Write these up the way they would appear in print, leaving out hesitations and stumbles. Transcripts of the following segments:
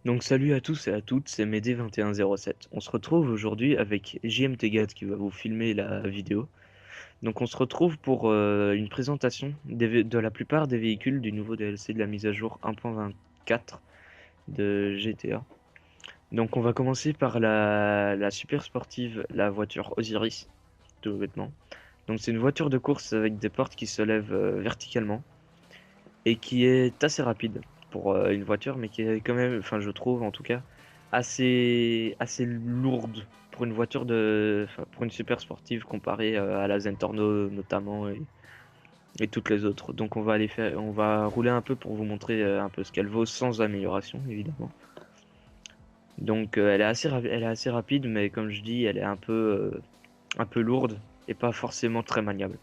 Donc salut à tous et à toutes, c'est Médé2107. On se retrouve aujourd'hui avec JMTGAT qui va vous filmer la vidéo. Donc on se retrouve pour une présentation de la plupart des véhicules du nouveau DLC de la mise à jour 1.24 de GTA. Donc on va commencer par la super sportive, la voiture Osiris, tout bêtement. Donc c'est une voiture de course avec des portes qui se lèvent verticalement et qui est assez rapide pour une voiture, mais qui est quand même, enfin je trouve en tout cas, assez lourde pour une voiture enfin, pour une super sportive comparée à la Zentorno notamment et toutes les autres. Donc on va rouler un peu pour vous montrer un peu ce qu'elle vaut sans amélioration évidemment. Donc elle est assez rapide, mais comme je dis, elle est un peu lourde et pas forcément très maniable.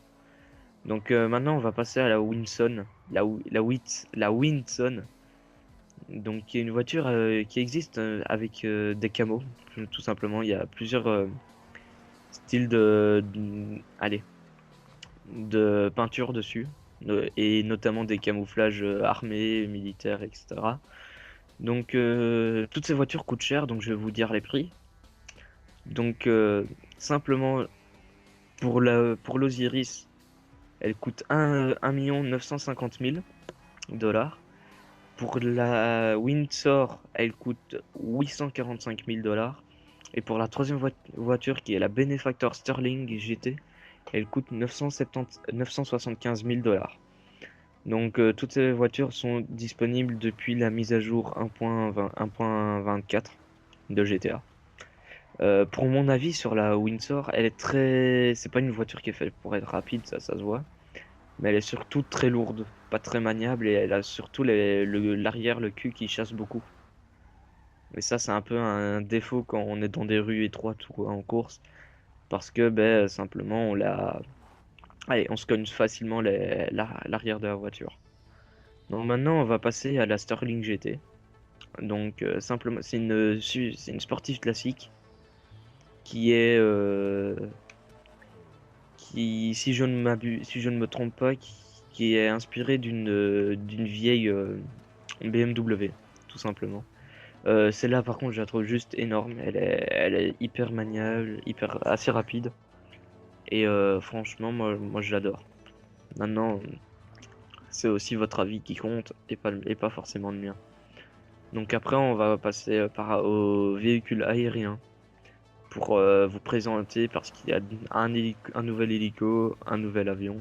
Donc maintenant on va passer à la Winson, la Winson. Donc, il y a une voiture qui existe avec des camos, tout simplement. Il y a plusieurs styles allez, de peinture dessus, et notamment des camouflages armés, militaires, etc. Donc, toutes ces voitures coûtent cher, donc je vais vous dire les prix. Donc, simplement, pour l'Osiris, elle coûte 1 950 000 $. Pour la Windsor, elle coûte 845 000 $. Et pour la troisième voiture, qui est la Benefactor Sterling GT, elle coûte 975 000 $. Donc toutes ces voitures sont disponibles depuis la mise à jour 1.24 de GTA. Pour mon avis sur la Windsor, elle est très... C'est pas une voiture qui est faite pour être rapide, ça se voit. Mais elle est surtout très lourde, pas très maniable et elle a surtout l'arrière, le cul qui chasse beaucoup. Et ça, c'est un peu un défaut quand on est dans des rues étroites ou en course, parce que ben, simplement allez, on se cogne facilement l'arrière de la voiture. Donc maintenant, on va passer à la Sterling GT. Donc simplement, c'est une sportive classique qui est si je ne si je ne me trompe pas, qui est inspirée d'une vieille BMW, tout simplement. Celle-là, par contre, je la trouve juste énorme. Elle est hyper maniable, assez rapide. Et franchement, moi je l'adore. Maintenant, c'est aussi votre avis qui compte et pas forcément le mien. Donc après, on va passer au véhicule aérien pour vous présenter parce qu'il y a un nouvel hélico, un nouvel avion.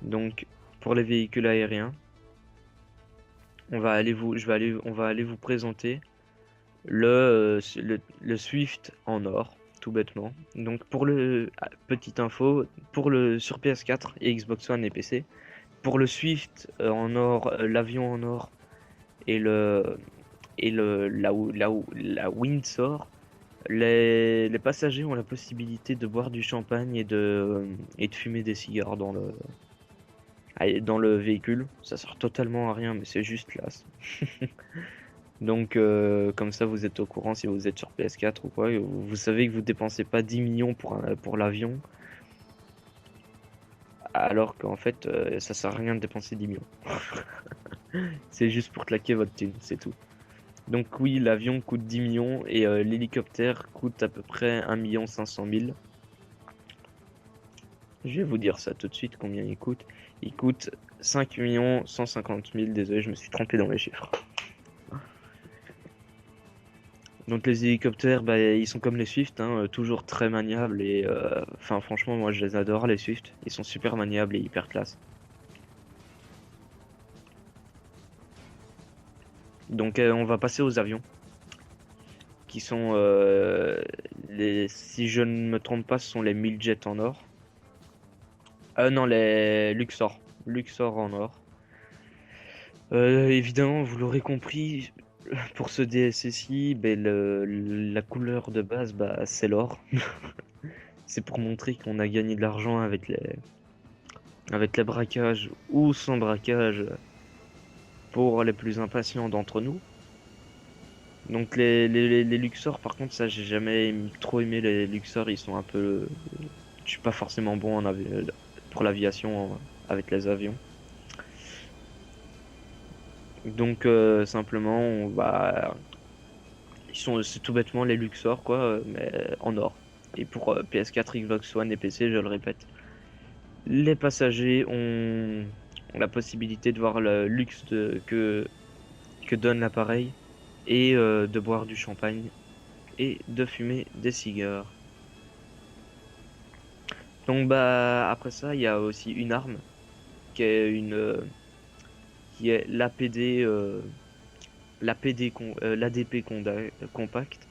Donc pour les véhicules aériens, on va aller vous présenter le Swift en or, tout bêtement. Donc petite info, sur PS4 et Xbox One et PC, pour le Swift en or, l'avion en or et la Windsor, les passagers ont la possibilité de boire du champagne et de fumer des cigares dans le véhicule. Ça sert totalement à rien, mais c'est juste classe. Donc, comme ça, vous êtes au courant si vous êtes sur PS4 ou quoi. Et vous savez que vous dépensez pas 10 millions pour l'avion, alors qu'en fait, ça sert à rien de dépenser 10 millions. C'est juste pour claquer votre thune, c'est tout. Donc oui, l'avion coûte 10 millions et l'hélicoptère coûte à peu près 1 500 000 $. Je vais vous dire ça tout de suite, combien il coûte. Il coûte 5 150 000 $. Désolé, je me suis trompé dans les chiffres. Donc les hélicoptères, bah, ils sont comme les Swift, hein, toujours très maniables et enfin franchement moi je les adore les Swift, ils sont super maniables et hyper classe. Donc on va passer aux avions qui sont si je ne me trompe pas, ce sont les Miljet en or. Non, les Luxor en or. Évidemment, vous l'aurez compris, pour ce DSSI, ben, la couleur de base, bah, c'est l'or. C'est pour montrer qu'on a gagné de l'argent avec les braquages ou sans braquage pour les plus impatients d'entre nous. Donc les Luxor, par contre, ça j'ai jamais trop aimé les Luxor, ils sont un peu... Je suis pas forcément bon pour l'aviation avec les avions. Donc simplement, c'est tout bêtement les Luxor, quoi, mais en or. Et pour PS4, Xbox One et PC, je le répète, les passagers ont la possibilité de voir le luxe que donne l'appareil et de boire du champagne et de fumer des cigares. Donc bah après ça, il y a aussi une arme qui est qui est l'ADP compact.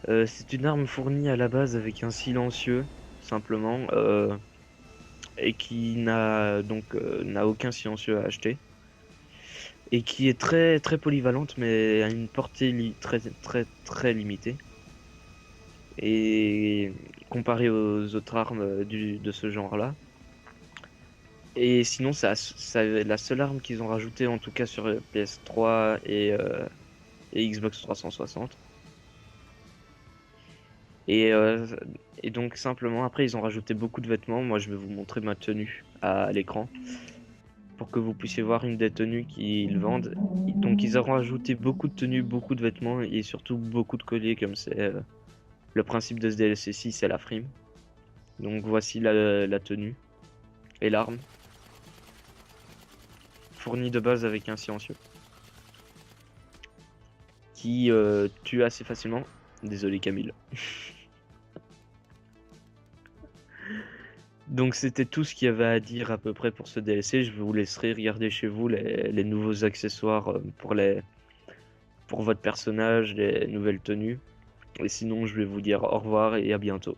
C'est une arme fournie à la base avec un silencieux simplement et qui n'a aucun silencieux à acheter et qui est très très polyvalente mais à une portée très très très limitée. Et comparé aux autres armes de ce genre-là. Et sinon, c'est la seule arme qu'ils ont rajoutée, en tout cas sur PS3 et Xbox 360. Et, euh, et donc, simplement, après, ils ont rajouté beaucoup de vêtements. Moi, je vais vous montrer ma tenue à l'écran pour que vous puissiez voir une des tenues qu'ils vendent. Donc, ils ont rajouté beaucoup de tenues, beaucoup de vêtements et surtout beaucoup de colliers, comme c'est le principe de ce DLC-ci, c'est la frime. Donc, voici la tenue et l'arme, fournie de base avec un silencieux, qui tue assez facilement. Désolé Camille. Donc c'était tout ce qu'il y avait à dire à peu près pour ce DLC. Je vous laisserai regarder chez vous les nouveaux accessoires pour votre personnage, les nouvelles tenues. Et sinon je vais vous dire au revoir et à bientôt.